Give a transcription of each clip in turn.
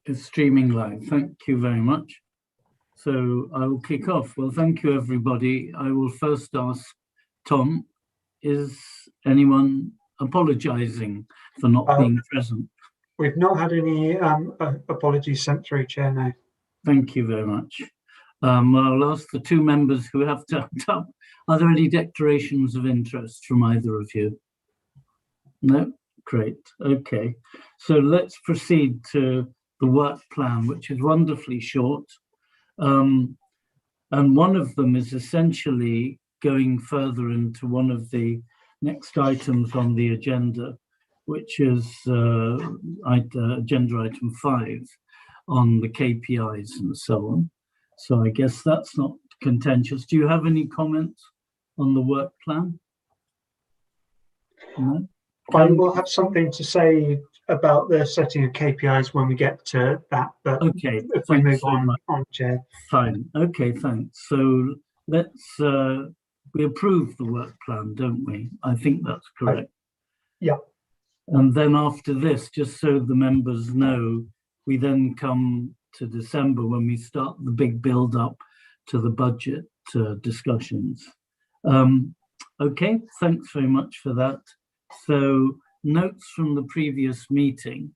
It's streaming live. Thank you very much. So I will kick off. Well, thank you, everybody. I will first ask Tom, is anyone apologising for not being present? We've not had any apologies sent through, Chair, no. Thank you very much. I'll ask the two members who have turned up, are there any declarations of interest from either of you? No? Great. Okay. So let's proceed to the work plan, which is wonderfully short. And one of them is essentially going further into one of the next items on the agenda, which is agenda item 5 on the KPIs and so on. So I guess that's not contentious. Do you have any comments on the work plan? No? I will have something to say about the setting of KPIs when we get to that, but okay, if we move on, Chair. Fine. Okay, thanks. So let's we approve the work plan, don't we? I think that's correct. Yeah. And then after this, just so the members know, we then come to December when we start the big build up to the budget discussions. Okay, thanks very much for that. So notes from the previous meeting,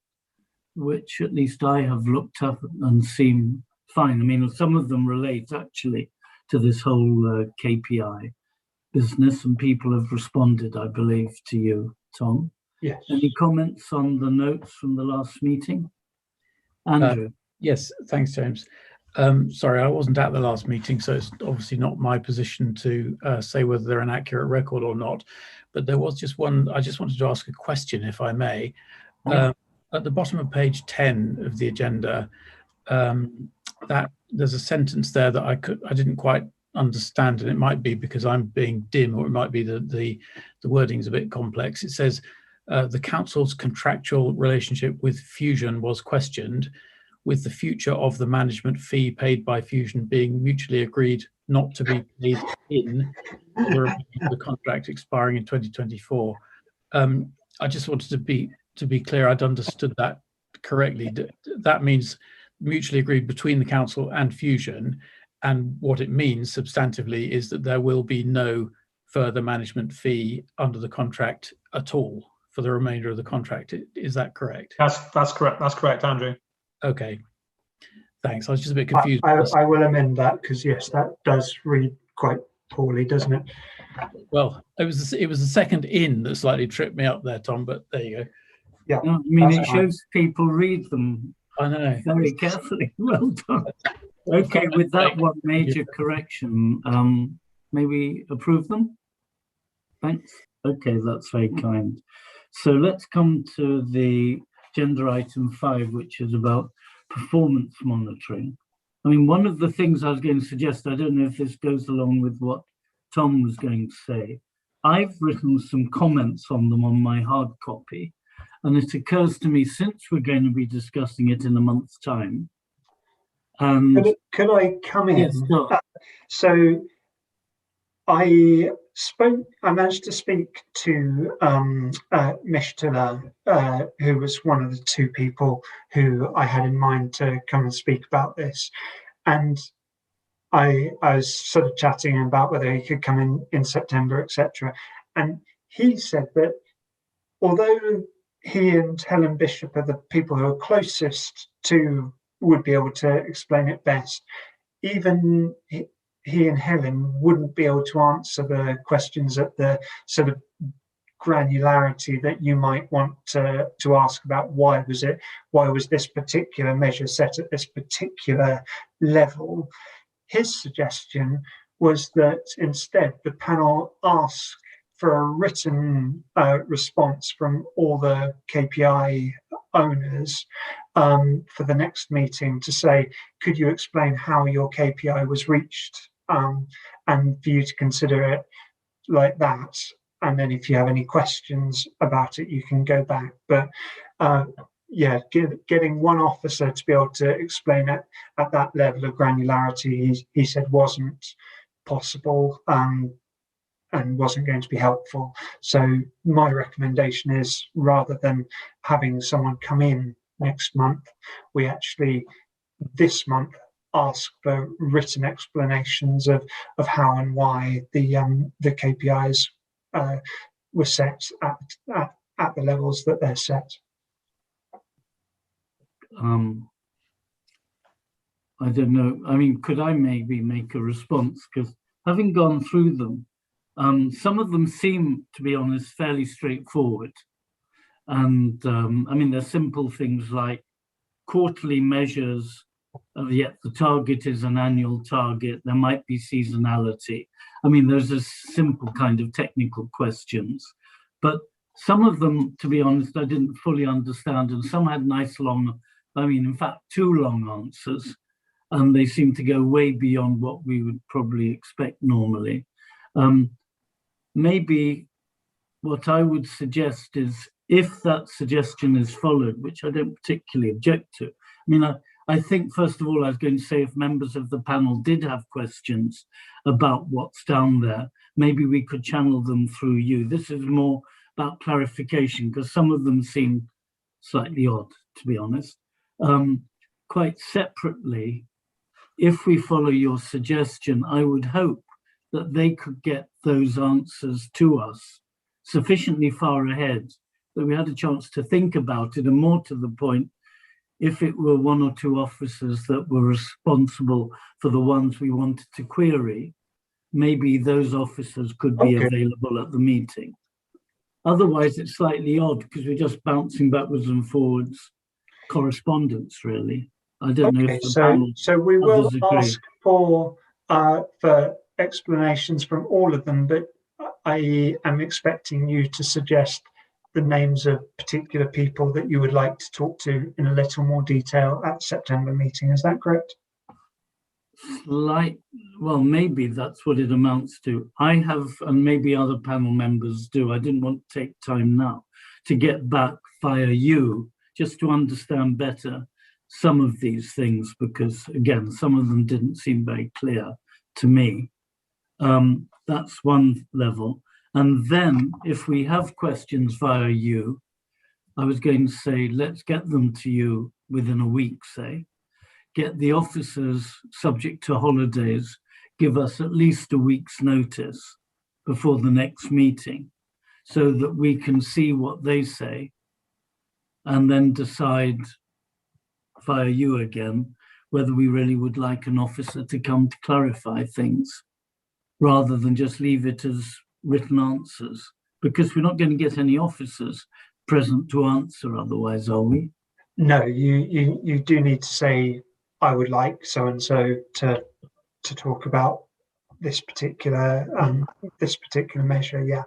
which at least I have looked up and seem fine. I mean, some of them relate actually to this whole KPI business, and people have responded, I believe, to you, Tom. Yes. Any comments on the notes from the last meeting? Andrew? Yes, thanks, James. Sorry, I wasn't at the last meeting, so it's obviously not my position to say whether they're an accurate record or not. But there was just one, I just wanted to ask a question, if I may. Yeah. At the bottom of page 10 of the agenda, that there's a sentence there that I didn't quite understand, and it might be because I'm being dim, or it might be that the wording is a bit complex. It says, the council's contractual relationship with Fusion was questioned, with the future of the management fee paid by Fusion being mutually agreed not to be paid in the contract expiring in 2024. I just wanted to be clear I'd understood that correctly. That means mutually agreed between the council and Fusion, and what it means substantively is that there will be no further management fee under the contract at all for the remainder of the contract. Is that correct? That's correct. That's correct, Andrew. Okay, thanks. I was just a bit confused. I will amend that, because yes, that does read quite poorly, doesn't it? Well, it was the second in that slightly tripped me up there, Tom, but there you go. Yeah. I mean, it shows people read them I know. very carefully. Well done. Okay, with that one major correction, may we approve them? Thanks. Okay, that's very kind. So let's come to the agenda item 5, which is about performance monitoring. I mean, one of the things I was going to suggest, I don't know if this goes along with what Tom was going to say, I've written some comments on them on my hard copy, and it occurs to me, since we're going to be discussing it in a month's time, could I come in? Yes, sure. So I managed to speak to Mish Tiller, who was one of the two people who I had in mind to come and speak about this. And I was sort of chatting about whether he could come in September, etc. And he said that although he and Helen Bishop are the people who are closest to, would be able to explain it best, even he and Helen wouldn't be able to answer the questions at the sort of granularity that you might want to ask about why was this particular measure set at this particular level. His suggestion was that instead the panel ask for a written response from all the KPI owners for the next meeting to say, could you explain how your KPI was reached, and for you to consider it like that. And then if you have any questions about it, you can go back. But yeah, getting one officer to be able to explain it at that level of granularity, he said wasn't possible, and wasn't going to be helpful. So my recommendation is, rather than having someone come in next month. We actually, this month, ask for written explanations of how and why the KPIs were set at the levels that they're set. I don't know. I mean, could I maybe make a response? Because having gone through them, some of them seem, to be honest, fairly straightforward. And I mean, they're simple things like quarterly measures, yet the target is an annual target. There might be seasonality. I mean, those are simple kind of technical questions. But some of them, to be honest, I didn't fully understand. And some had nice long, I mean, in fact, too long answers. And they seem to go way beyond what we would probably expect normally. Maybe what I would suggest is, if that suggestion is followed, which I don't particularly object to. I mean, I think, first of all, I was going to say, if members of the panel did have questions about what's down there, maybe we could channel them through you. This is more about clarification, because some of them seem slightly odd, to be honest. Quite separately, if we follow your suggestion, I would hope that they could get those answers to us sufficiently far ahead that we had a chance to think about it, and more to the point, if it were one or two officers that were responsible for the ones we wanted to query, maybe those officers could be available at the meeting. Otherwise, it's slightly odd because we're just bouncing backwards and forwards correspondence, really. I don't know if the panel, so we will ask for explanations from all of them, but I am expecting you to suggest the names of particular people that you would like to talk to in a little more detail at the September meeting. Is that correct? Well, maybe that's what it amounts to. I have, and maybe other panel members do, I didn't want to take time now to get back via you just to understand better some of these things, because again, some of them didn't seem very clear to me. That's one level. And then if we have questions via you, I was going to say, let's get them to you within a week, say. Get the officers, subject to holidays, give us at least a week's notice before the next meeting so that we can see what they say and then decide via you again whether we really would like an officer to come to clarify things rather than just leave it as written answers, because we're not going to get any officers present to answer otherwise, are we? No, you do need to say, I would like so and so to talk about this particular measure. Yeah.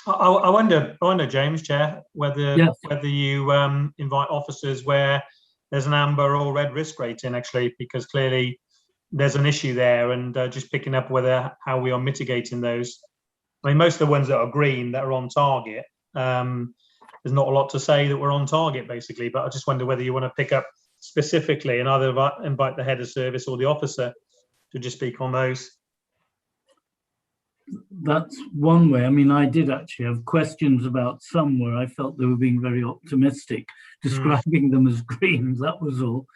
I wonder, James, Chair, whether you invite officers where there's an amber or red risk rating, actually, because clearly there's an issue there, and just picking up how we are mitigating those. I mean, most of the ones that are green, that are on target, there's not a lot to say that we're on target, basically, but I just wonder whether you want to pick up specifically and either invite the head of service or the officer to just speak on those. That's one way. I mean, I did actually have questions about some where I felt they were being very optimistic, describing them as green, that was all.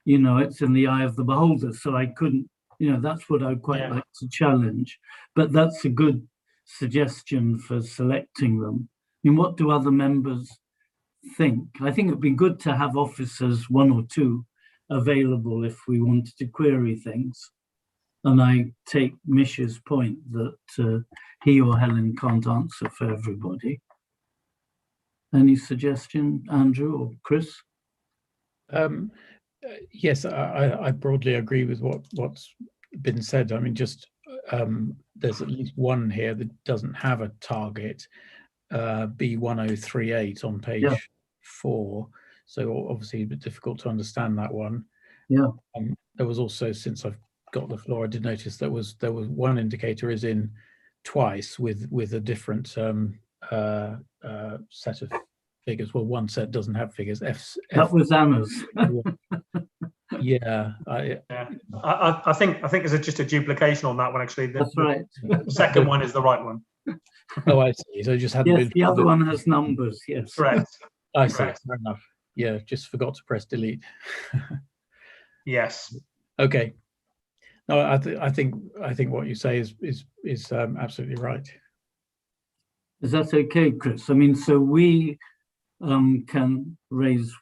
You know, it's in the eye of the beholder, so I couldn't, you know, that's what I'd quite like to challenge. But that's a good suggestion for selecting them. I mean, what do other members think? I think it'd be good to have officers, one or two, available if we wanted to query things. And I take Mish's point that he or Helen can't answer for everybody. Any suggestion, Andrew or Chris? Yes, I broadly agree with what's been said. I mean, just there's at least one here that doesn't have a target, B1038 on page 4. So obviously a bit difficult to understand that one. Yeah. There was also, since I've got the floor, I did notice there was one indicator is in twice with a different set of figures. Well, one set doesn't have figures. That was Anna's. Yeah, I think there's just a duplication on that one, actually. That's right. The second one is the right one. Oh, I see. So just hadn't been. The other one has numbers. Yes. Correct. I see. Fair enough. Yeah, just forgot to press delete. Yes. Okay. No, I think what you say is absolutely right. Is that okay, Chris? I mean, so we can raise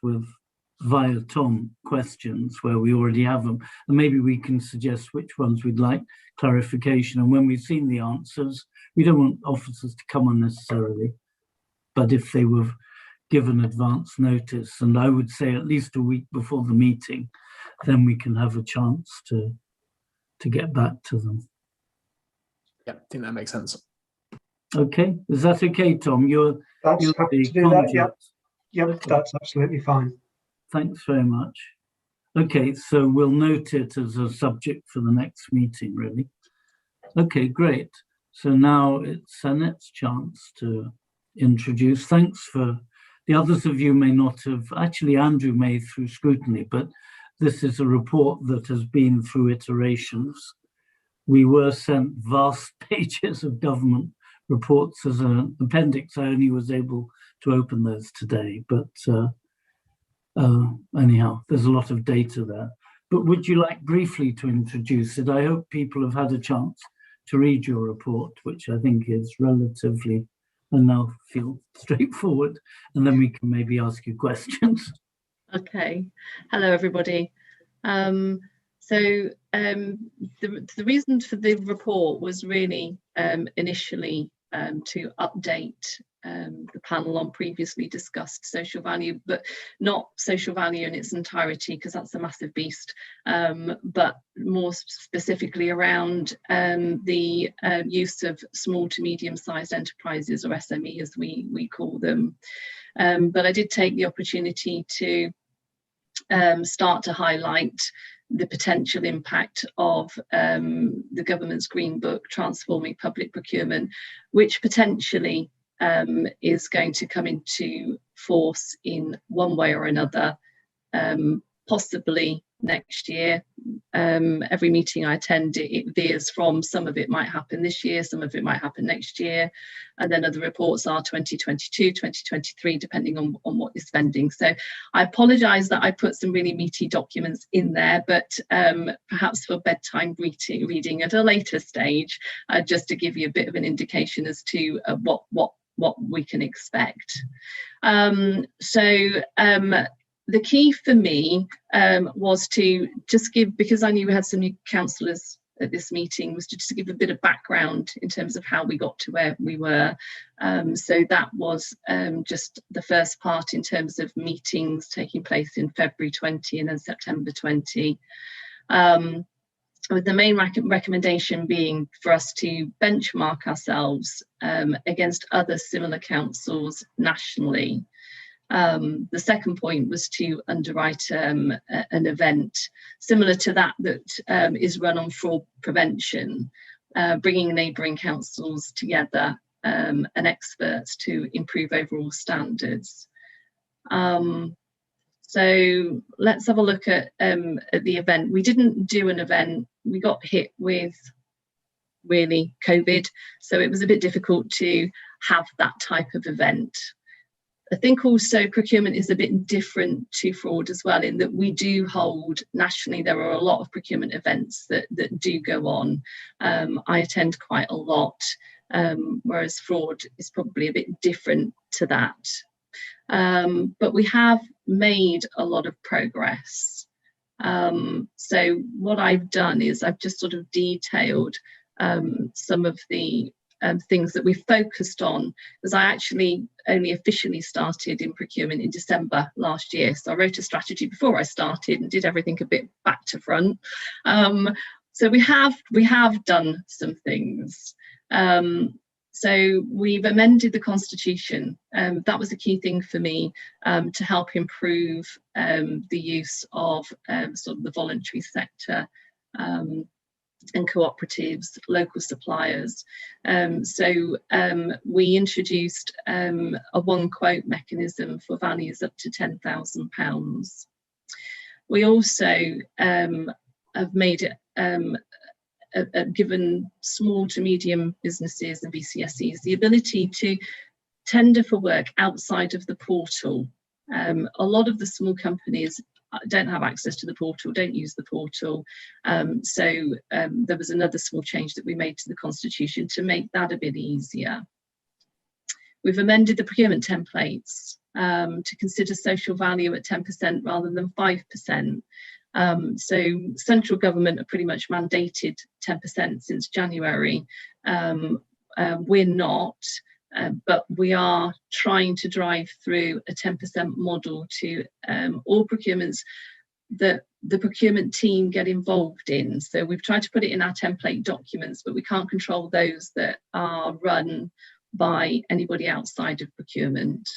via Tom questions where we already have them, and maybe we can suggest which ones we'd like clarification. And when we've seen the answers, we don't want officers to come unnecessarily, but if they were given advance notice, and I would say at least a week before the meeting, then we can have a chance to get back to them. Yeah, I think that makes sense. Okay, is that okay, Tom? You're That's happy to do that. Yep, yep, Okay. That's absolutely fine. Thanks very much. Okay, so we'll note it as a subject for the next meeting, really. Okay, great. So now it's Annette's chance to introduce. Thanks for the others of you may not have, actually Andrew may through scrutiny, but this is a report that has been through iterations. We were sent vast pages of government reports as an appendix. I only was able to open those today, but anyhow, there's a lot of data there. But would you like briefly to introduce it? I hope people have had a chance to read your report, which I think is relatively, and now feel straightforward, and then we can maybe ask you questions. Okay. Hello, everybody. The reason for the report was really initially to update the panel on previously discussed social value, but not social value in its entirety, because that's a massive beast, but more specifically around the use of small to medium-sized enterprises, or SME as we call them. But I did take the opportunity to start to highlight the potential impact of the government's Green Book, Transforming Public Procurement, which potentially is going to come into force in one way or another, possibly next year. Every meeting I attend, it veers from some of it might happen this year, some of it might happen next year, and then other reports are 2022, 2023, depending on what you're spending. So I apologise that I put some really meaty documents in there, but perhaps for bedtime reading at a later stage, just to give you a bit of an indication as to what we can expect. The key for me was to just give, because I knew we had some new councillors at this meeting, was to just give a bit of background in terms of how we got to where we were. So that was just the first part in terms of meetings taking place in February 20 and then September 20. With the main recommendation being for us to benchmark ourselves against other similar councils nationally. The second point was to underwrite an event similar to that is run on fraud prevention, bringing neighbouring councils together and experts to improve overall standards. So let's have a look at the event. We didn't do an event. We got hit with really COVID, so it was a bit difficult to have that type of event. I think also procurement is a bit different to fraud as well, in that we do hold nationally, there are a lot of procurement events that do go on. I attend quite a lot, whereas fraud is probably a bit different to that. But we have made a lot of progress. So what I've done is I've just sort of detailed some of the things that we focused on, because I actually only officially started in procurement in December last year. So I wrote a strategy before I started and did everything a bit back to front. So we have done some things. So we've amended the constitution. That was a key thing for me to help improve the use of sort of the voluntary sector and cooperatives, local suppliers. So we introduced a one quote mechanism for values up to £10,000. We also have made it given small to medium businesses and BCSEs the ability to tender for work outside of the portal. A lot of the small companies don't have access to the portal, don't use the portal. So there was another small change that we made to the Constitution to make that a bit easier. We've amended the procurement templates to consider social value at 10% rather than 5%. So central government have pretty much mandated 10% since January. We're not, but we are trying to drive through a 10% model to all procurements that the procurement team get involved in. So we've tried to put it in our template documents, but we can't control those that are run by anybody outside of procurement.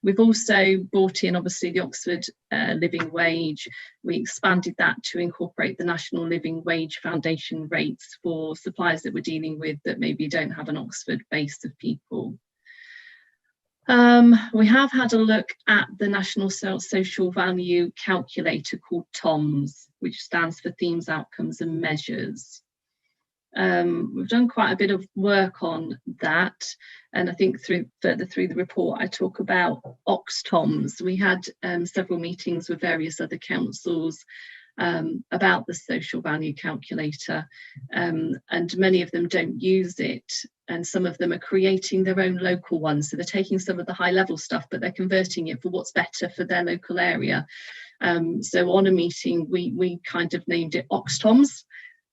We've also brought in, obviously, the Oxford living wage. We expanded that to incorporate the National Living Wage Foundation rates for suppliers that we're dealing with that maybe don't have an Oxford base of people. We have had a look at the National Social Value Calculator called TOMS, which stands for Themes, Outcomes and Measures. We've done quite a bit of work on that, and I think further through the report I talk about OxTOMS. We had several meetings with various other councils about the social value calculator, and many of them don't use it, and some of them are creating their own local ones. So they're taking some of the high level stuff, but they're converting it for what's better for their local area. So on a meeting we kind of named it OxTOMS.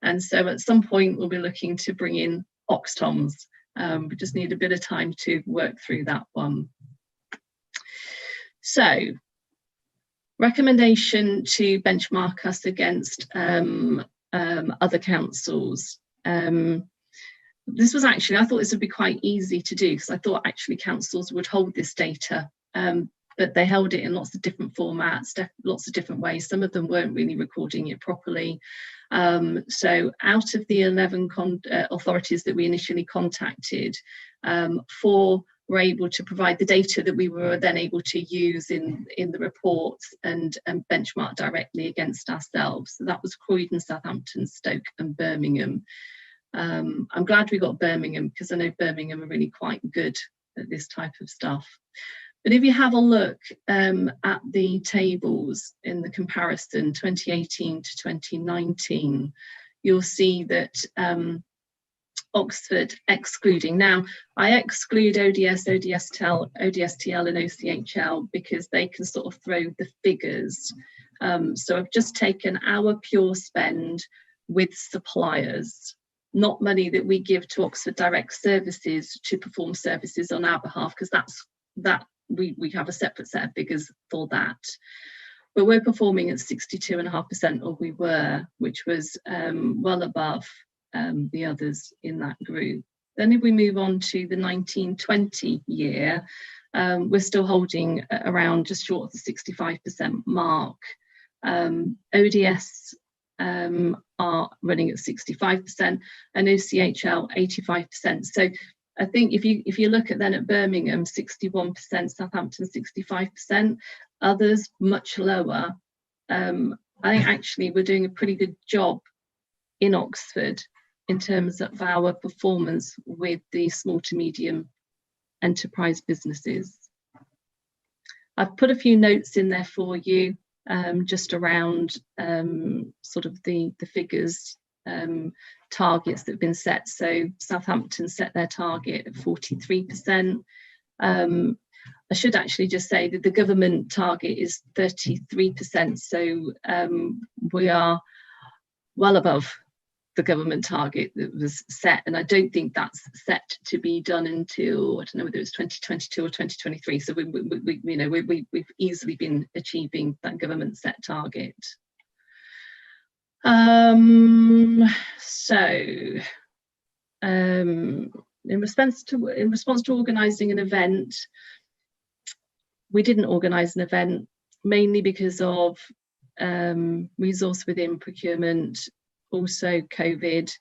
And so at some point we'll be looking to bring in OxTOMS. We just need a bit of time to work through that one. So, recommendation to benchmark us against other councils. This was actually, I thought this would be quite easy to do, because I thought actually councils would hold this data, but they held it in lots of different formats, lots of different ways. Some of them weren't really recording it properly. So out of the 11 authorities that we initially contacted, 4 were able to provide the data that we were then able to use in the reports and benchmark directly against ourselves. So that was Croydon, Southampton, Stoke and Birmingham. I'm glad we got Birmingham, because I know Birmingham are really quite good at this type of stuff. But if you have a look at the tables in the comparison 2018 to 2019, you'll see that Oxford excluding. Now, I exclude ODS, ODSTL and OCHL because they can sort of throw the figures. So I've just taken our pure spend with suppliers, not money that we give to Oxford Direct Services to perform services on our behalf, because we have a separate set of figures for that. But we're performing at 62.5%, or we were, which was well above the others in that group. Then if we move on to the 1920 year, we're still holding around just short of the 65% mark. ODS are running at 65% and OCHL 85%. So I think if you look at then at Birmingham, 61%, Southampton 65%, others much lower. I think actually we're doing a pretty good job in Oxford in terms of our performance with the small to medium enterprise businesses. I've put a few notes in there for you, just around sort of the figures, targets that have been set. So Southampton set their target at 43%. I should actually just say that the government target is 33%. So we are well above the government target that was set, and I don't think that's set to be done until, I don't know whether it's 2022 or 2023. So we've easily been achieving that government set target. In response to organising an event, we didn't organise an event, mainly because of resource within procurement, also COVID,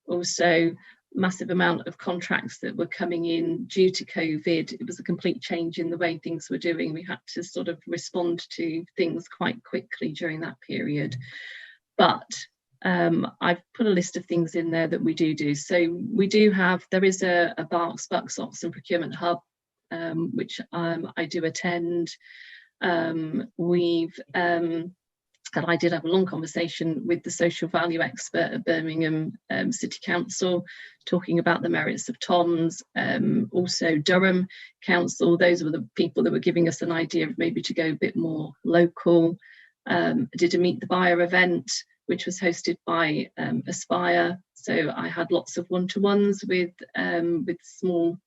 also massive amount of contracts that were coming in due to COVID. It was a complete change in the way things were doing. We had to sort of respond to things quite quickly during that period. But I've put a list of things in there that we do. So we do have, there is a Bucks Oxford Procurement Hub which I do attend. And I did have a long conversation with the social value expert at Birmingham City Council, talking about the merits of TOMs. Also Durham Council, those were the people that were giving us an idea of maybe to go a bit more local. Did a Meet the Buyer event, which was hosted by Aspire. So I had lots of one-to-ones with small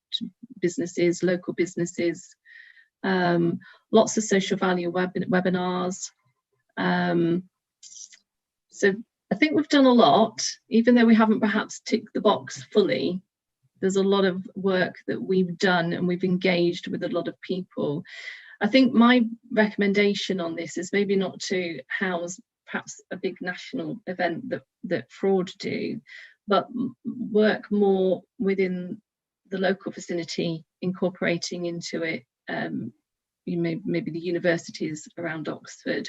businesses, local businesses, lots of social value webinars. So I think we've done a lot, even though we haven't perhaps ticked the box fully. There's a lot of work that we've done, and we've engaged with a lot of people. I think my recommendation on this is maybe not to house perhaps a big national event that Fraud do, but work more within the local vicinity, incorporating into it maybe the universities around Oxford,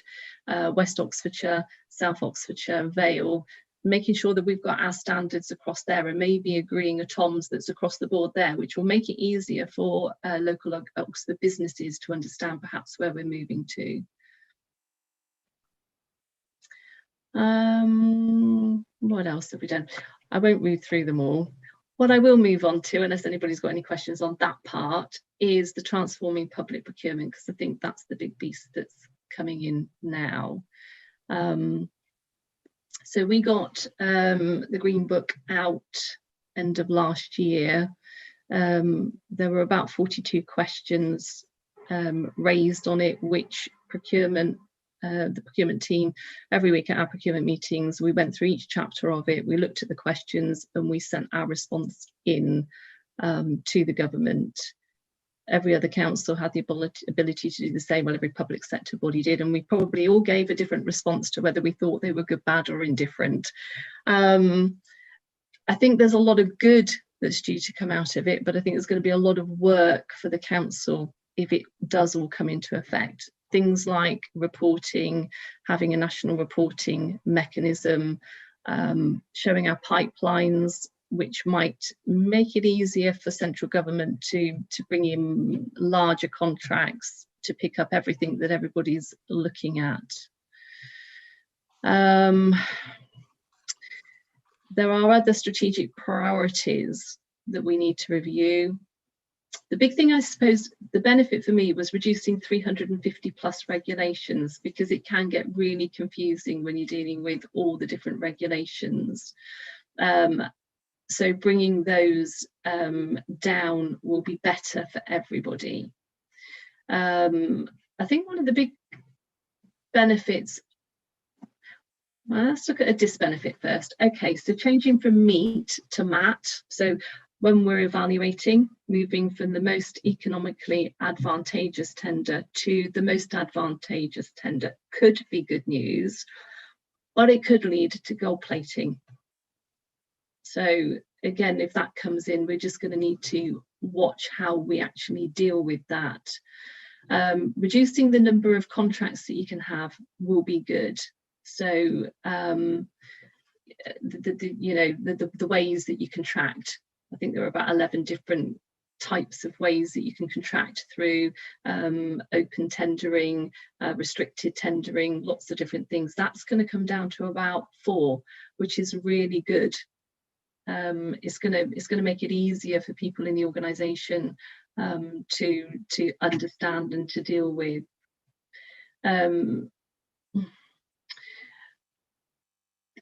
West Oxfordshire, South Oxfordshire, Vale, making sure that we've got our standards across there, and maybe agreeing a TOMS that's across the board there, which will make it easier for local Oxford businesses to understand perhaps where we're moving to. What else have we done? I won't move through them all. What I will move on to, unless anybody's got any questions on that part, is the transforming public procurement, because I think that's the big beast that's coming in now. So we got the Green Book out end of last year. There were about 42 questions raised on it, which the procurement team, every week at our procurement meetings, we went through each chapter of it, we looked at the questions, and we sent our response in to the government. Every other council had the ability to do the same, well, every public sector body did, and we probably all gave a different response to whether we thought they were good, bad, or indifferent. I think there's a lot of good that's due to come out of it, but I think there's going to be a lot of work for the council if it does all come into effect. Things like reporting, having a national reporting mechanism, showing our pipelines, which might make it easier for central government to bring in larger contracts to pick up everything that everybody's looking at. There are other strategic priorities that we need to review. The big thing, I suppose, the benefit for me was reducing 350 plus regulations, because it can get really confusing when you're dealing with all the different regulations. So bringing those down will be better for everybody. I think one of the big benefits, well, let's look at a disbenefit first. Okay, so changing from MEET to MAT. So when we're evaluating, moving from the most economically advantageous tender to the most advantageous tender could be good news, but it could lead to gold plating. So again, if that comes in, we're just going to need to watch how we actually deal with that. Reducing the number of contracts that you can have will be good. So the ways that you contract, I think there are about 11 different types of ways that you can contract through, open tendering, restricted tendering, lots of different things. That's going to come down to about 4, which is really good. It's going to make it easier for people in the organisation to understand and to deal with.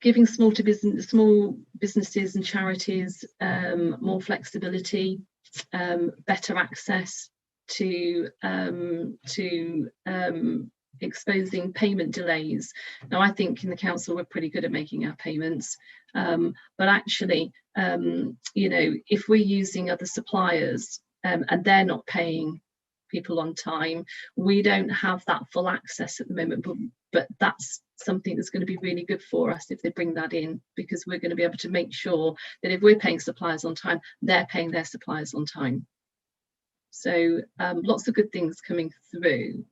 Giving small businesses and charities more flexibility, better access to exposing payment delays. Now, I think in the council we're pretty good at making our payments, but actually, if we're using other suppliers and they're not paying people on time, we don't have that full access at the moment, but that's something that's going to be really good for us if they bring that in, because we're going to be able to make sure that if we're paying suppliers on time, they're paying their suppliers on time. So lots of good things coming through.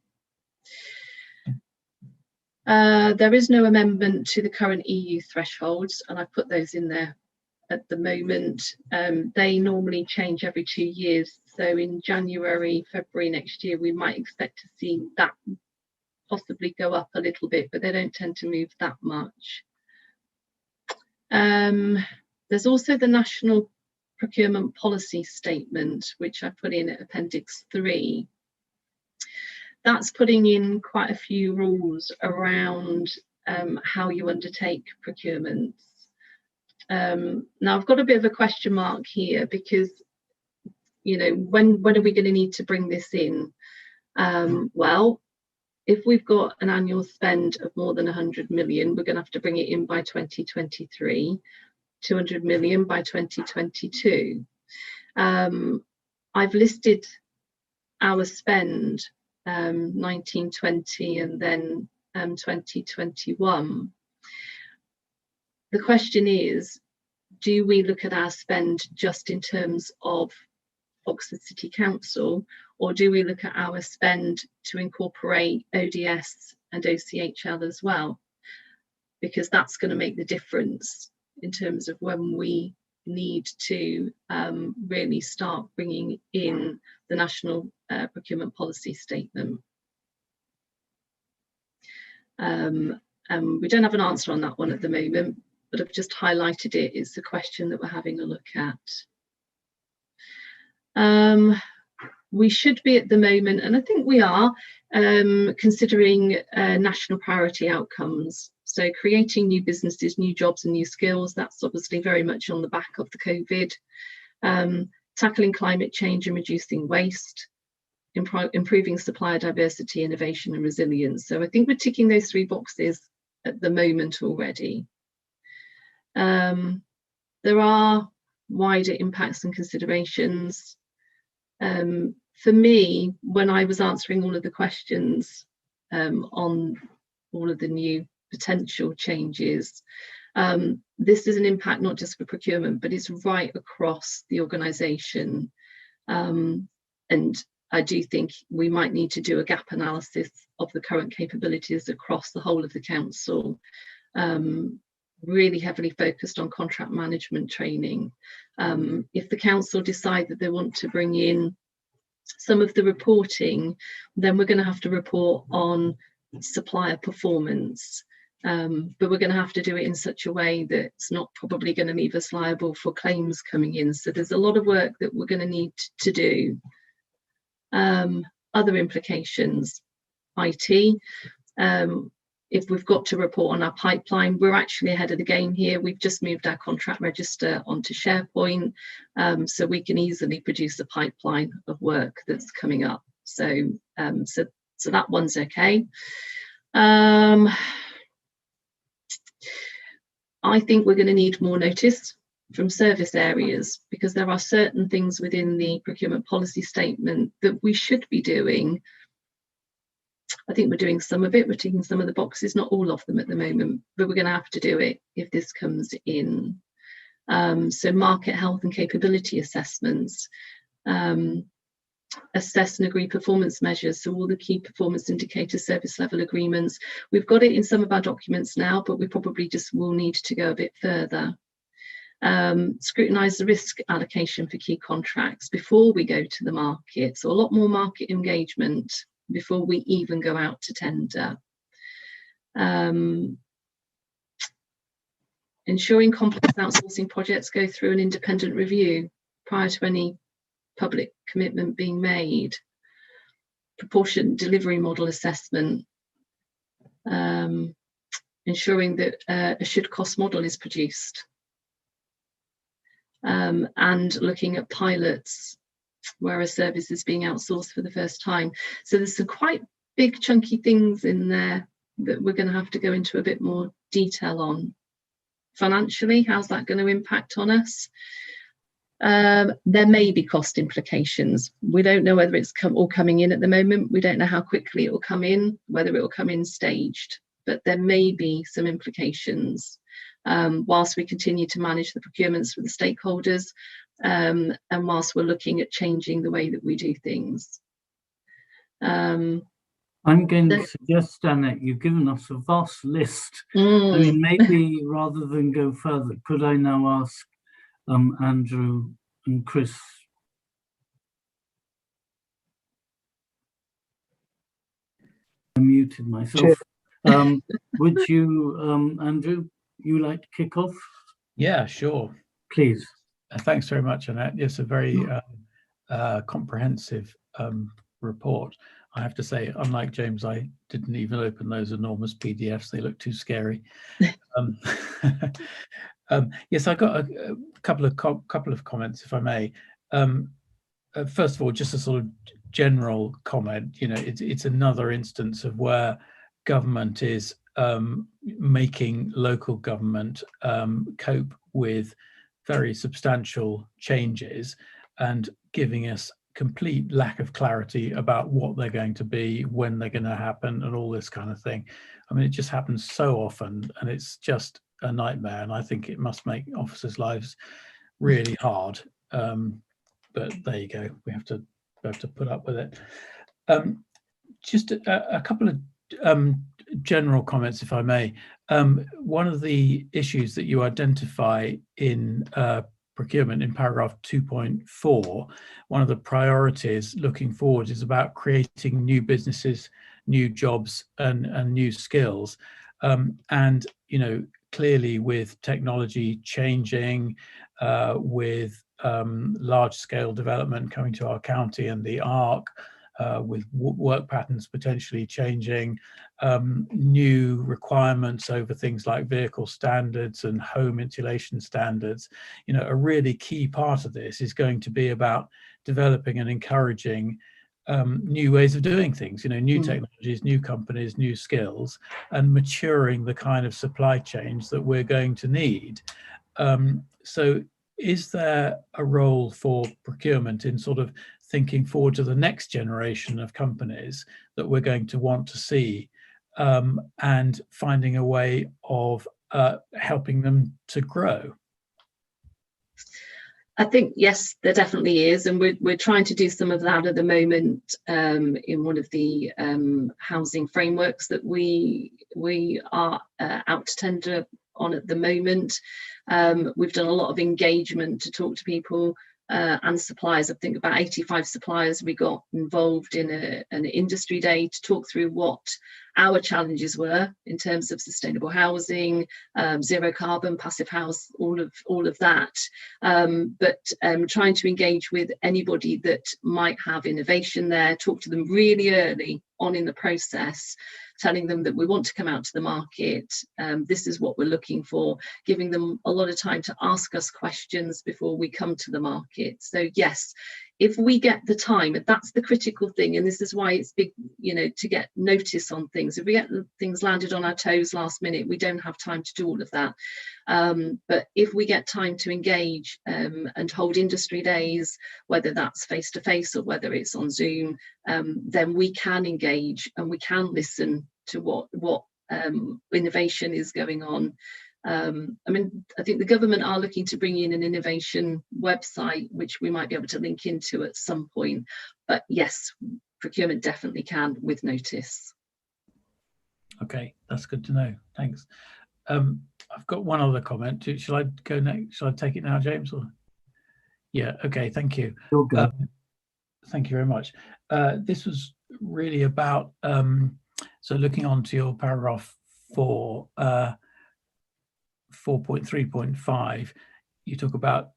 There is no amendment to the current EU thresholds, and I put those in there at the moment. They normally change every 2 years, So in January, February next year, we might expect to see that possibly go up a little bit, but they don't tend to move that much. There's also the National Procurement Policy Statement, which I put in at Appendix 3. That's putting in quite a few rules around how you undertake procurements. Now I've got a bit of a question mark here because, you know, when are we going to need to bring this in? Well, if we've got an annual spend of more than 100 million, we're going to have to bring it in by 2023, 200 million by 2022. I've listed our spend 1920 and then 2021. The question is, do we look at our spend just in terms of Oxford City Council, or do we look at our spend to incorporate ODS and OCHL as well? Because that's going to make the difference in terms of when we need to really start bringing in the National Procurement Policy Statement. We don't have an answer on that one at the moment, but I've just highlighted it. It's a question that we're having a look at. We should be at the moment, and I think we are, considering national priority outcomes. So creating new businesses, new jobs and new skills, that's obviously very much on the back of the COVID. Tackling climate change and reducing waste, improving supplier diversity, innovation and resilience. So I think we're ticking those 3 boxes at the moment already. There are wider impacts and considerations. For me, when I was answering all of the questions on all of the new potential changes, this is an impact not just for procurement, but it's right across the organisation. And I do think we might need to do a gap analysis of the current capabilities across the whole of the council, really heavily focused on contract management training. If the council decide that they want to bring in some of the reporting, then we're going to have to report on supplier performance, but we're going to have to do it in such a way that's not probably going to leave us liable for claims coming in. So there's a lot of work that we're going to need to do. Other implications, IT. If we've got to report on our pipeline, we're actually ahead of the game here. We've just moved our contract register onto SharePoint, so we can easily produce a pipeline of work that's coming up. So that one's okay. I think we're going to need more notice from service areas, because there are certain things within the procurement policy statement that we should be doing. I think we're doing some of it, we're ticking some of the boxes, not all of them at the moment, but we're going to have to do it if this comes in. So market health and capability assessments, assess and agree performance measures, so all the key performance indicators, service level agreements. We've got it in some of our documents now, but we probably just will need to go a bit further. Scrutinise the risk allocation for key contracts before we go to the market, so a lot more market engagement before we even go out to tender. Ensuring complex outsourcing projects go through an independent review prior to any public commitment being made. Proportionate delivery model assessment. Ensuring that a should cost model is produced. And looking at pilots where a service is being outsourced for the first time. So there's some quite big chunky things in there that we're going to have to go into a bit more detail on. Financially, how's that going to impact on us? There may be cost implications. We don't know whether it's all coming in at the moment. We don't know how quickly it will come in, whether it will come in staged, but there may be some implications whilst we continue to manage the procurements with the stakeholders, and whilst we're looking at changing the way that we do things. I'm going to suggest, Annette, you've given us a vast list. I mean, maybe rather than go further, could I now ask Andrew and Chris, muted myself. Would you, Andrew, you like to kick off? Yeah, sure. Please. Thanks very much, Annette. It's a very comprehensive report. I have to say, unlike James, I didn't even open those enormous PDFs. They look too scary. Yes, I got a couple of comments, if I may. First of all, just a sort of general comment. You know, it's another instance of where government is making local government cope with very substantial changes and giving us complete lack of clarity about what they're going to be, when they're going to happen, and all this kind of thing. I mean, it just happens so often, and it's just a nightmare. And I think it must make officers' lives really hard. But there you go. We have to put up with it. Just a couple of general comments, if I may. One of the issues that you identify in procurement in paragraph 2.4, one of the priorities looking forward is about creating new businesses, new jobs, and new skills. And, you know, clearly with technology changing, with large-scale development coming to our county and the ARC, with work patterns potentially changing, new requirements over things like vehicle standards and home insulation standards. You know, a really key part of this is going to be about developing and encouraging new ways of doing things, you know, new technologies, new companies, new skills, and maturing the kind of supply chains that we're going to need. So is there a role for procurement in sort of thinking forward to the next generation of companies that we're going to want to see, and finding a way of helping them to grow? I think, yes, there definitely is. And we're trying to do some of that at the moment in one of the housing frameworks that we are out to tender on at the moment. We've done a lot of engagement to talk to people and suppliers. I think about 85 suppliers we got involved in an industry day to talk through what our challenges were in terms of sustainable housing, zero carbon, passive house, all of that. But trying to engage with anybody that might have innovation there, talk to them really early on in the process, telling them that we want to come out to the market, this is what we're looking for, giving them a lot of time to ask us questions before we come to the market. So yes, if we get the time, and that's the critical thing, and this is why it's big, you know, to get notice on things. If we get things landed on our toes last minute, we don't have time to do all of that. But if we get time to engage and hold industry days, whether that's face to face or whether it's on Zoom, then we can engage and we can listen to what innovation is going on. I mean, I think the government are looking to bring in an innovation website, which we might be able to link into at some point. But yes, procurement definitely can with notice. Okay, that's good to know. Thanks. I've got one other comment. Shall I go next? Shall I take it now, James? Or yeah, okay, thank you. Thank you very much. This was really about, so looking on to your paragraph 4, 4.3.5, you talk about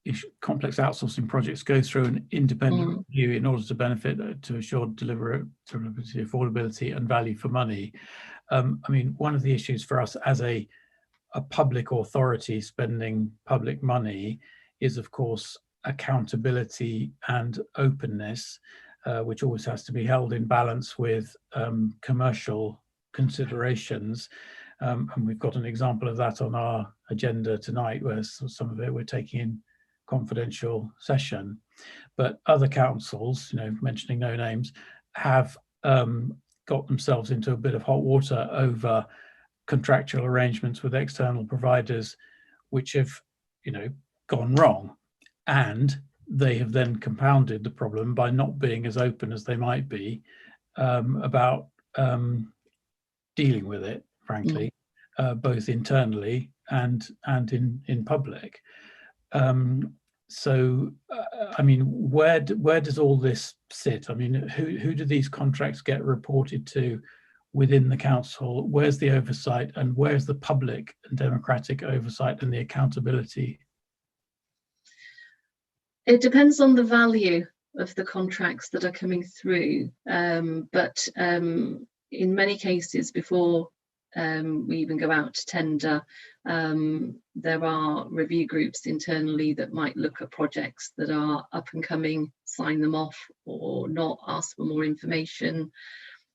if complex outsourcing projects go through an independent review in order to benefit to assure deliverability, affordability, and value for money. I mean, one of the issues for us as a public authority spending public money is, of course, accountability and openness, which always has to be held in balance with commercial considerations. And we've got an example of that on our agenda tonight, where some of it we're taking in confidential session. But other councils, you know, mentioning no names, have got themselves into a bit of hot water over contractual arrangements with external providers, which have, you know, gone wrong. And they have then compounded the problem by not being as open as they might be about dealing with it, frankly, both internally and in public. So, I mean, where does all this sit? I mean, who do these contracts get reported to within the council? Where's the oversight, and where's the public and democratic oversight and the accountability? It depends on the value of the contracts that are coming through, but in many cases, before we even go out to tender, there are review groups internally that might look at projects that are up and coming, sign them off or not, ask for more information.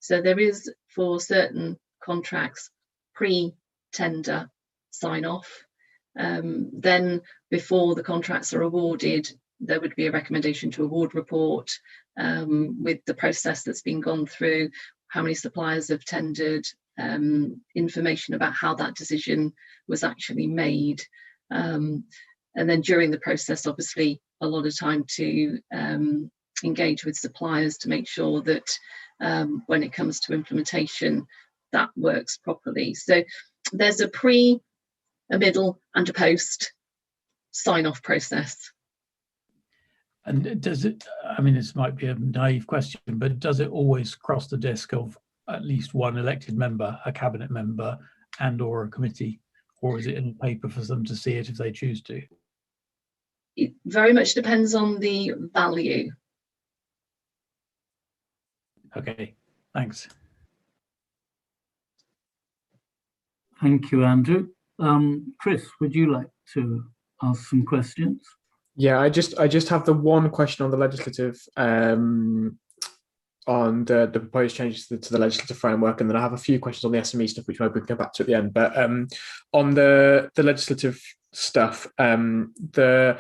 So there is, for certain contracts, pre-tender sign off. Then before the contracts are awarded, there would be a recommendation to award report with the process that's been gone through, how many suppliers have tendered, information about how that decision was actually made. And then during the process, obviously, a lot of time to engage with suppliers to make sure that when it comes to implementation, that works properly. So there's a pre, a middle and a post sign-off process. And does it, I mean, this might be a naive question, but does it always cross the desk of at least one elected member, a cabinet member, and or a committee? Or is it in paper for them to see it if they choose to? It very much depends on the value. Okay, thanks. Thank you, Andrew. Chris, would you like to ask some questions? Yeah, I just have the one question on the legislative, on the proposed changes to the legislative framework, and then I have a few questions on the SME stuff, which maybe we can come back to at the end. But on the legislative stuff, the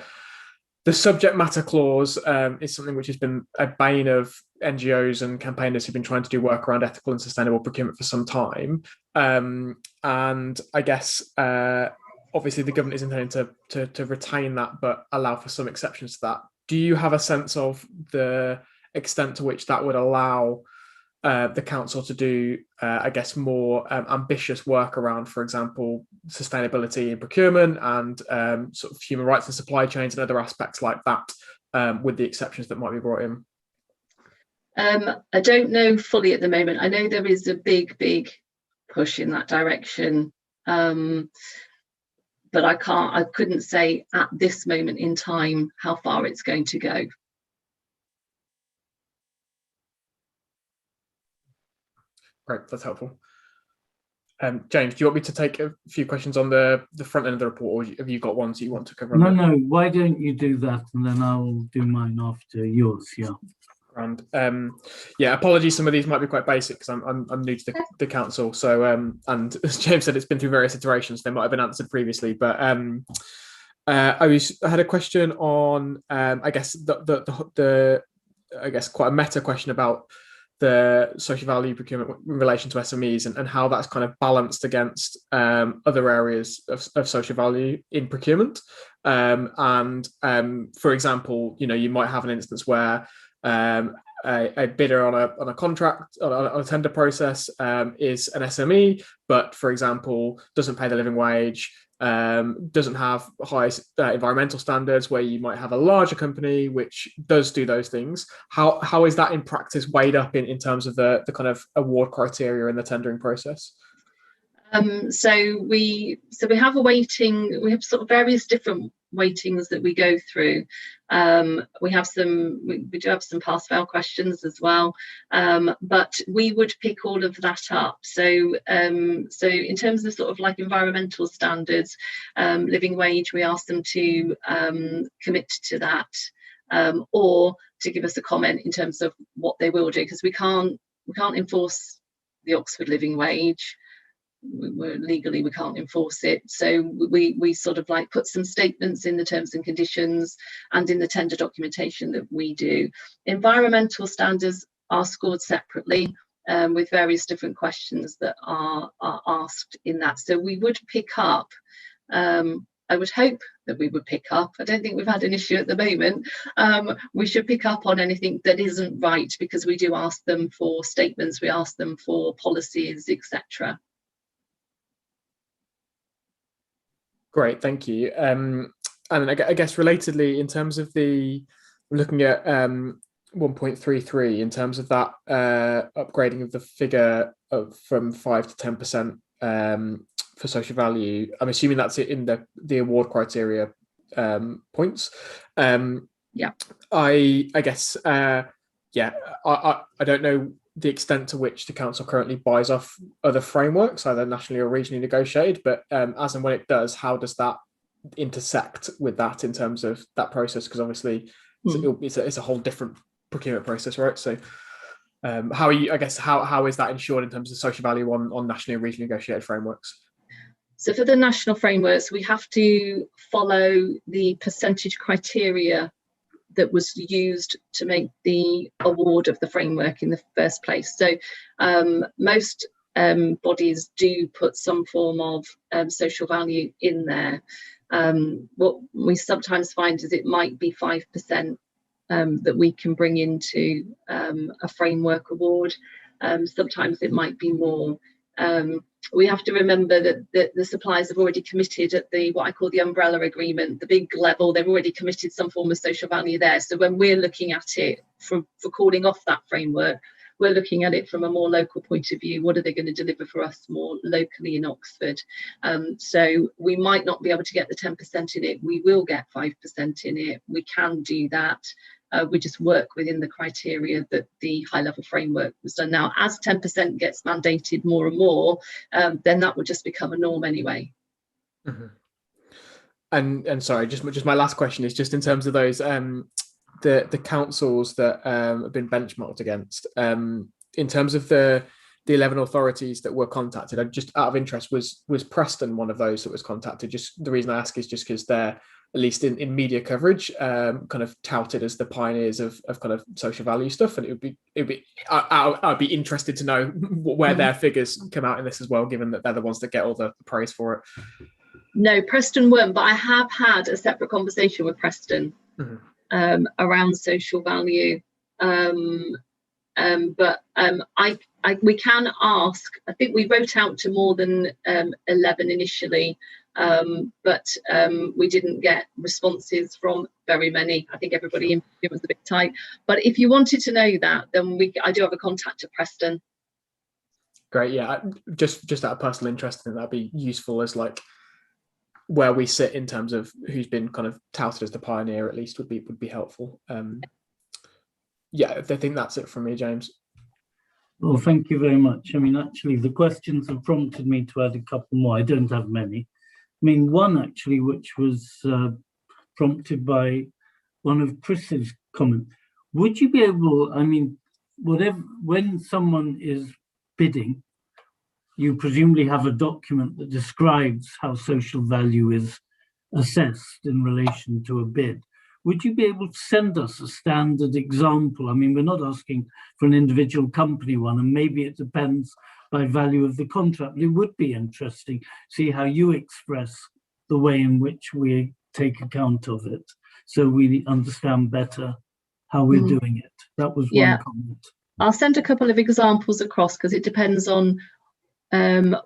subject matter clause is something which has been a bane of NGOs and campaigners who've been trying to do work around ethical and sustainable procurement for some time. And I guess obviously the government is intending to retain that, but allow for some exceptions to that. Do you have a sense of the extent to which that would allow the council to do, I guess, more ambitious work around, for example, sustainability in procurement and sort of human rights and supply chains and other aspects like that, with the exceptions that might be brought in? I don't know fully at the moment. I know there is a big push in that direction, but I couldn't say at this moment in time how far it's going to go. Great, that's helpful. James, do you want me to take a few questions on the front end of the report, or have you got ones that you want to cover? No, why don't you do that, and then I'll do mine after yours. Yeah. Grand. Yeah, apologies, some of these might be quite basic because I'm new to the council. So and as James said, it's been through various iterations. They might have been answered previously, but I had a question on I guess the I guess quite a meta question about the social value procurement in relation to SMEs and how that's kind of balanced against other areas of social value in procurement. And for example, you might have an instance where a bidder on a contract, on a tender process, is an SME, but for example, doesn't pay the living wage, doesn't have high environmental standards, where you might have a larger company which does do those things. How is that in practice weighed up in terms of the kind of award criteria in the tendering process? So we have a weighting. We have sort of various different weightings that we go through. We do have some pass-fail questions as well, but we would pick all of that up. So in terms of sort of like environmental standards, living wage, we ask them to commit to that, or to give us a comment in terms of what they will do, because we can't enforce the Oxford living wage. Legally we can't enforce it, so we sort of like put some statements in the terms and conditions and in the tender documentation that we do. Environmental standards are scored separately, with various different questions that are asked in that. So we would pick up, I would hope that we would pick up, I don't think we've had an issue at the moment, we should pick up on anything that isn't right, because we do ask them for statements, we ask them for policies, etc. Great, thank you. and I guess relatedly, in terms of looking at 1.33, in terms of that upgrading of the figure from 5 to 10% for social value, I'm assuming that's in the award criteria points. Yeah. I guess I don't know the extent to which the council currently buys off other frameworks, either nationally or regionally negotiated, but as and when it does, how does that intersect with that in terms of that process? Because obviously it's a whole different procurement process, right? So how is that ensured in terms of social value on nationally and regionally negotiated frameworks? So for the national frameworks, we have to follow the percentage criteria that was used to make the award of the framework in the first place. So most bodies do put some form of social value in there. What we sometimes find is it might be 5% that we can bring into a framework award. Sometimes it might be more. We have to remember that the suppliers have already committed at what I call the umbrella agreement, the big level. They've already committed some form of social value there. So when we're looking at it for calling off that framework, we're looking at it from a more local point of view. What are they going to deliver for us more locally in Oxford? So we might not be able to get the 10% in it. We will get 5% in it. We can do that. We just work within the criteria that the high level framework was done. Now, as 10% gets mandated more and more, then that would just become a norm anyway. Mm-hmm. And sorry, just my last question is just in terms of those the councils that have been benchmarked against, in terms of the 11 authorities that were contacted. And just out of interest, was Preston one of those that was contacted? Just the reason I ask is just because they're, at least in media coverage, kind of touted as the pioneers of kind of social value stuff, and I'd be interested to know where their figures come out in this as well, given that they're the ones that get all the praise for it. No, Preston weren't, but I have had a separate conversation with Preston around social value. We can ask. I think we wrote out to more than 11 initially. But we didn't get responses from very many. I think everybody in it was a bit tight. But if you wanted to know that, then I do have a contact at Preston. Great, yeah. Just out of personal interest, I think that'd be useful as like where we sit in terms of who's been kind of touted as the pioneer. At least would be helpful. Yeah, I think that's it from me, James. Well, thank you very much. I mean, actually, the questions have prompted me to add a couple more. I don't have many. I mean, one actually, which was prompted by one of Chris's comments. Would you be able, I mean, when someone is bidding, you presumably have a document that describes how social value is assessed in relation to a bid. Would you be able to send us a standard example? I mean, we're not asking for an individual company one, and maybe it depends by value of the contract. But it would be interesting to see how you express the way in which we take account of it, so we understand better how we're doing it. That was one comment. I'll send a couple of examples across because it depends on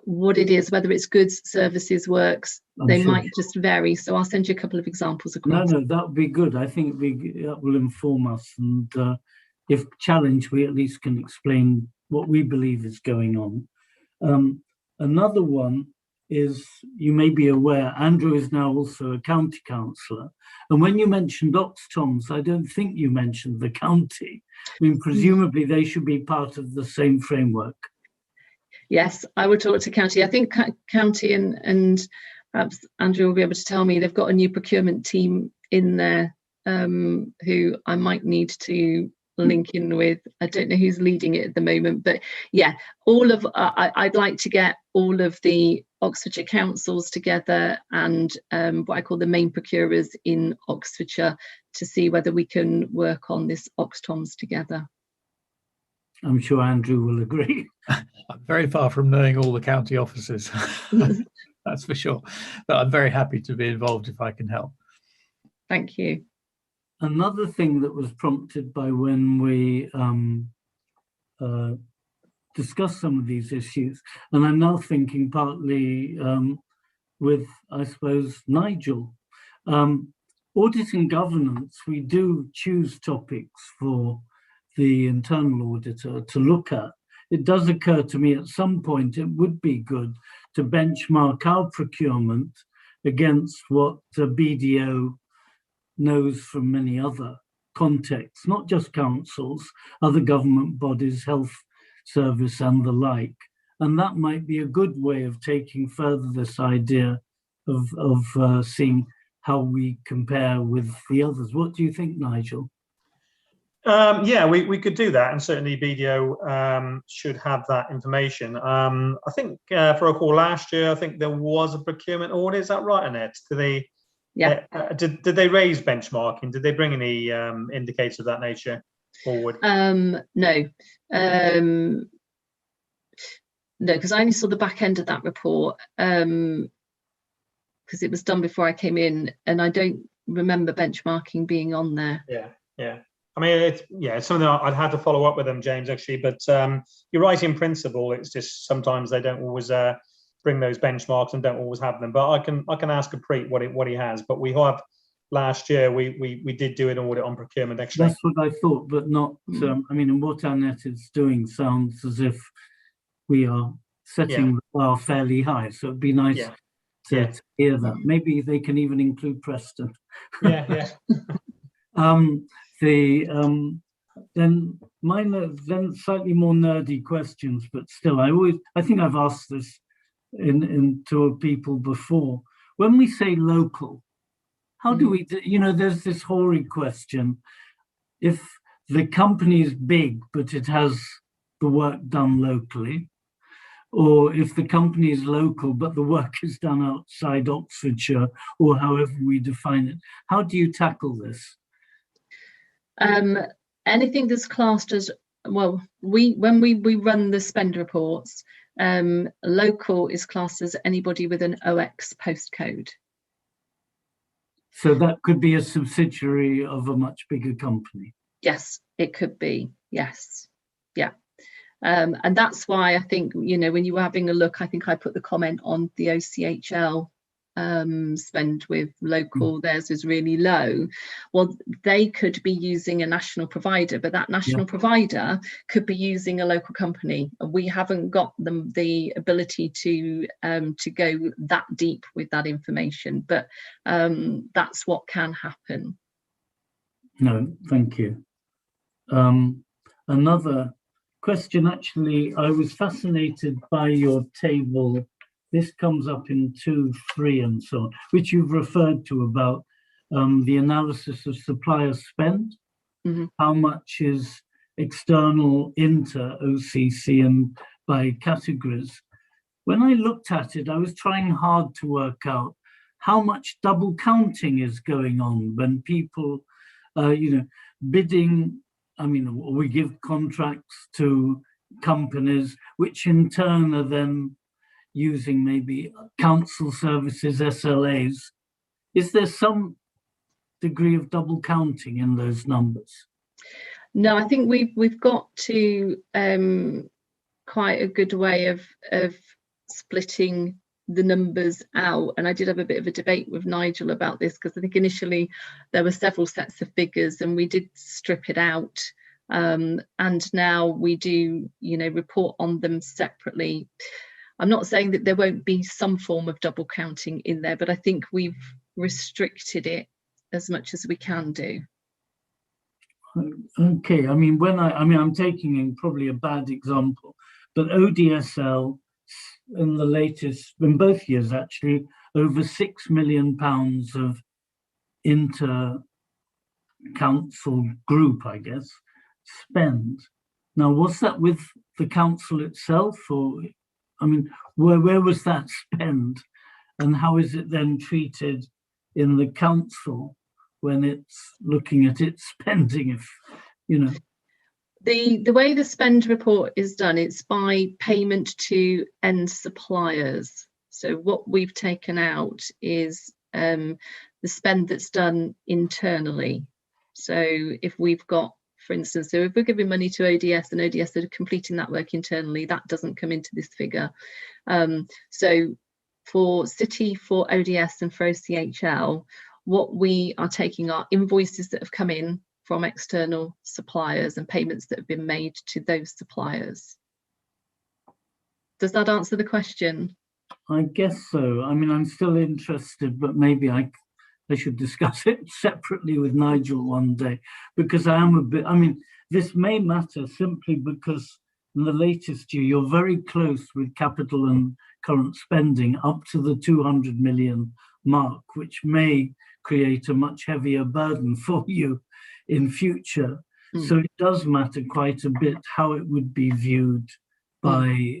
what it is, whether it's goods, services, works. They might just vary. So I'll send you a couple of examples across. No, that would be good. I think that will inform us, and if challenged, we at least can explain what we believe is going on. Another one is, you may be aware, Andrew is now also a county councillor. And when you mentioned Oxtoms, I don't think you mentioned the county. I mean, presumably they should be part of the same framework. Yes, I would talk to county. I think county and perhaps Andrew will be able to tell me, they've got a new procurement team in there who I might need to link in with. I don't know who's leading it at the moment, but yeah, I'd like to get all of the Oxfordshire councils together and what I call the main procurers in Oxfordshire to see whether we can work on this Oxtoms together. I'm sure Andrew will agree. I'm very far from knowing all the county offices, that's for sure. But I'm very happy to be involved if I can help. Thank you. Another thing that was prompted by when we discussed some of these issues, and I'm now thinking partly with, I suppose, Nigel, audit and governance, we do choose topics for the internal auditor to look at. It does occur to me at some point it would be good to benchmark our procurement against what BDO knows from many other contexts, not just councils, other government bodies, health service and the like. And that might be a good way of taking further this idea of seeing how we compare with the others. What do you think, Nigel? Yeah, we could do that, and certainly BDO should have that information. I think for a call last year, I think there was a procurement audit. Is that right, Annette? Did they? Yeah. Did they raise benchmarking? Did they bring any indicators of that nature forward? No. No, because I only saw the back end of that report because it was done before I came in, and I don't remember benchmarking being on there. Yeah. I mean, it's something I'd had to follow up with them, James, actually. But you're right in principle. It's just sometimes they don't always bring those benchmarks and don't always have them. But I can ask Preet what he has. But we have last year we did do an audit on procurement, actually. That's what I thought, but not. I mean, and what Annette is doing sounds as if we are setting the bar fairly high. So it'd be nice to hear that. Maybe they can even include Preston. Yeah. Then mine are then slightly more nerdy questions, but still, I think I've asked this to people before. When we say local, how do we, there's this hoary question. If the company is big, but it has the work done locally, or if the company is local, but the work is done outside Oxfordshire, or however we define it, how do you tackle this? Anything that's classed as, well, when we run the spend reports, local is classed as anybody with an OX postcode. So that could be a subsidiary of a much bigger company. Yes, it could be. Yes. Yeah. And that's why I think, when you were having a look, I think I put the comment on the OCHL spend with local, theirs is really low. Well, they could be using a national provider, but that national provider could be using a local company. We haven't got them the ability to go that deep with that information, but that's what can happen. No, thank you. Another question, actually, I was fascinated by your table. This comes up in 2, 3 and so on, which you've referred to about the analysis of supplier spend, how much is external inter OCC and by categories. When I looked at it, I was trying hard to work out how much double counting is going on when people, bidding. I mean, we give contracts to companies, which in turn are then using maybe council services, SLAs. Is there some degree of double counting in those numbers? No, I think we've got to quite a good way of splitting the numbers out, and I did have a bit of a debate with Nigel about this, because I think initially there were several sets of figures and we did strip it out, and now we do report on them separately. I'm not saying that there won't be some form of double counting in there, but I think we've restricted it as much as we can do. Okay, I mean, I'm taking in probably a bad example, but ODSL in both years actually, over £6 million of inter-council group, I guess, spend. Now, was that with the council itself, or, I mean, where was that spend, and how is it then treated in the council when it's looking at its spending? If the way the spend report is done, it's by payment to end suppliers. So what we've taken out is the spend that's done internally. So if we've got, for instance, so if we're giving money to ODS and ODS are completing that work internally, that doesn't come into this figure. So for City, for ODS and for OCHL, what we are taking are invoices that have come in from external suppliers and payments that have been made to those suppliers. Does that answer the question? I guess so. I mean, I'm still interested, but maybe I should discuss it separately with Nigel one day, because I am a bit, I mean, this may matter simply because in the latest year, you're very close with capital and current spending up to the 200 million mark, which may create a much heavier burden for you in future. So it does matter quite a bit how it would be viewed by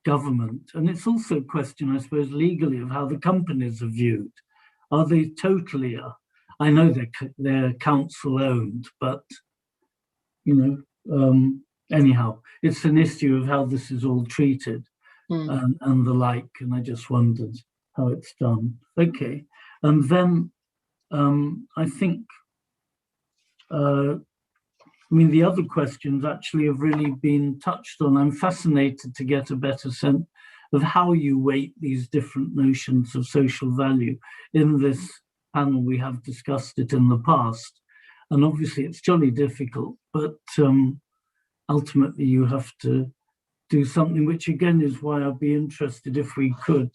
government. And it's also a question, I suppose, legally of how the companies are viewed. Are they totally, I know they're council owned, but, you know, anyhow, it's an issue of how this is all treated and the like. And I just wondered how it's done. Okay. And then I think, I mean, the other questions actually have really been touched on. I'm fascinated to get a better sense of how you weight these different notions of social value. In this panel, we have discussed it in the past, and obviously it's jolly difficult, but ultimately you have to do something, which again is why I'd be interested if we could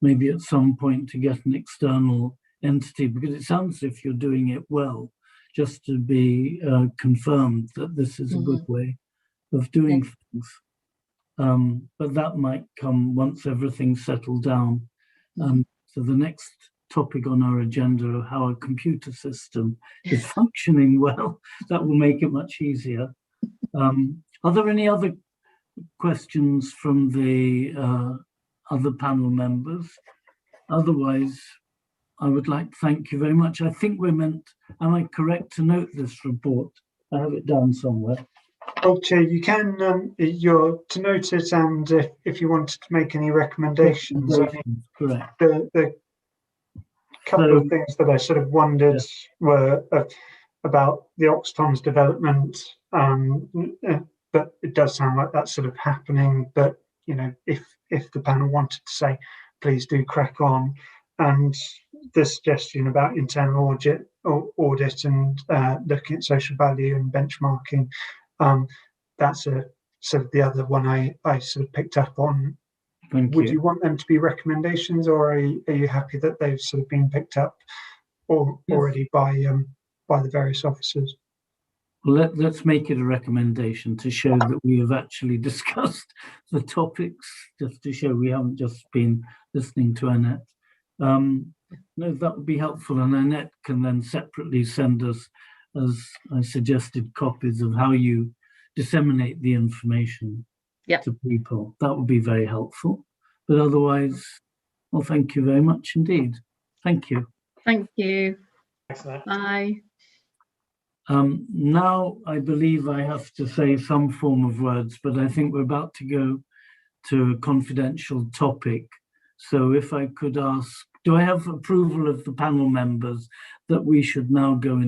maybe at some point to get an external entity, because it sounds as if you're doing it well, just to be confirmed that this is a good way of doing things. But that might come once everything's settled down. So the next topic on our agenda of how a computer system is functioning well, that will make it much easier. Are there any other questions from the other panel members? Otherwise, I would like to thank you very much. I think we're meant, am I correct to note this report? I have it down somewhere. Oh, Chair, you can, you're to note it, and if you wanted to make any recommendations, I mean, correct. The couple of things that I sort of wondered were about the Oxtom's development, but it does sound like that's sort of happening. But you know, if the panel wanted to say, please do crack on, and the suggestion about internal audit and looking at social value and benchmarking, that's a sort of the other one I sort of picked up on. Would you want them to be recommendations, or are you happy that they've sort of been picked up already by the various officers? Let's make it a recommendation to show that we have actually discussed the topics, just to show we haven't just been listening to Annette. No, that would be helpful, and Annette can then separately send us, as I suggested, copies of how you disseminate the information to people. That would be very helpful. But otherwise, well, thank you very much indeed. Thank you. Thank you. Excellent. Bye. Now I believe I have to say some form of words, but I think we're about to go to a confidential topic. So if I could ask, do I have approval of the panel members that we should now go in